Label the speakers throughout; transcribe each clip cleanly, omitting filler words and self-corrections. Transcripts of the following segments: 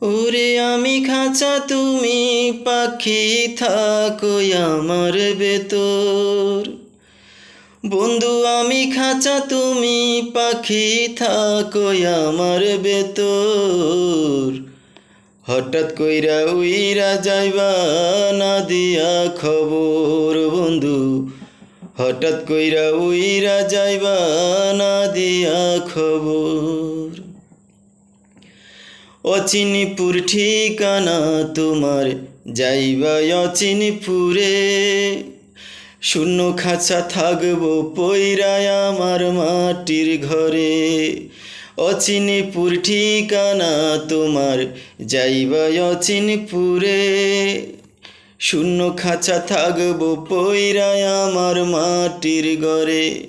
Speaker 1: ওরে আমি খাঁচা তুমি পাখি থাকো আমার ভেতর। বন্ধু আমি খাঁচা তুমি পাখি থাকো আমার ভেতর। হঠাৎ কইরা উইরা যাইবা না দিয়া খবর বন্ধু। হঠাৎ কইরা উইরা যাইবা না দিয়া খবর। অচিনিপুর ঠিকানা তোমার, যাইবা অচিনিপুরে। শূন্য খাঁচা থাকবো পইরায় আমার মাটির ঘরে। অচিনিপুর ঠিকানা তোমার, যাইবা অচিনিপুরে। শূন্য খাঁচা থাকবো পইরায় আমার মাটির ঘরে।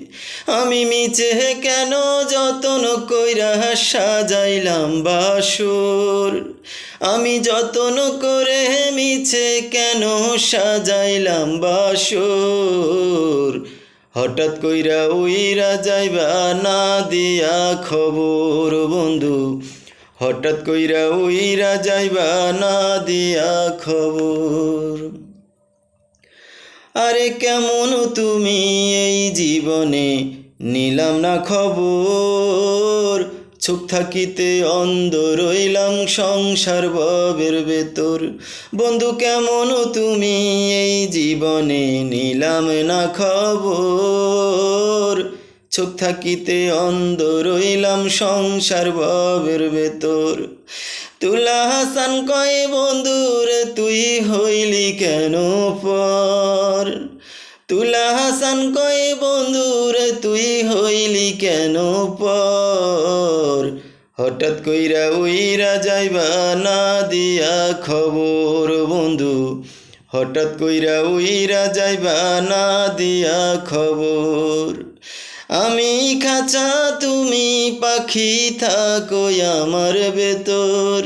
Speaker 1: আমি মিছে কেন যতন কইরা সাজাইলাম বাসর। আমি যতন করে মিছে কেন সাজাইলাম বাসর। হঠাৎ কইরা উইরা যাইবা না দিয়া খবর বন্ধু। হঠাৎ কইরা উইরা যাইবা না দিয়া খবর। আরে কেমন তুমি এই জীবনে নিলাম না খবর। চোখ থাকিতে অন্ধ রইলাম সংসার ভবের ভেতর। বন্ধু কেমন তুমি এই জীবনে নিলাম না খবর। চোখ থাকিতে অন্ধ রইলাম সংসার ভবের ভেতর। তুলা হাসান কয় বন্ধুরে তুই হইলি কেন পর। তুলা হাসান কয় বন্ধুরে তুই হইলি কেন পর। হঠাৎ কইরা উইরা যাইবা না দিয়া খবর বন্ধু। হঠাৎ কইরা উইরা যাইবা না দিয়া খবর। আমি খাঁচা তুমি পাখি থাকো আমার ভেতর।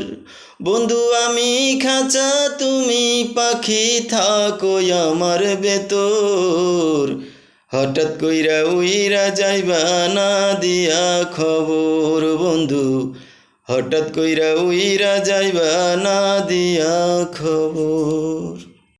Speaker 1: বন্ধু আমি খাঁচা তুমি পাখি থাকো আমার ভেতর। হঠাৎ কইরা উইরা যাইবা না দিয়া খবর বন্ধু। হঠাৎ কইরা উইরা যাইবা না দিয়া খবর।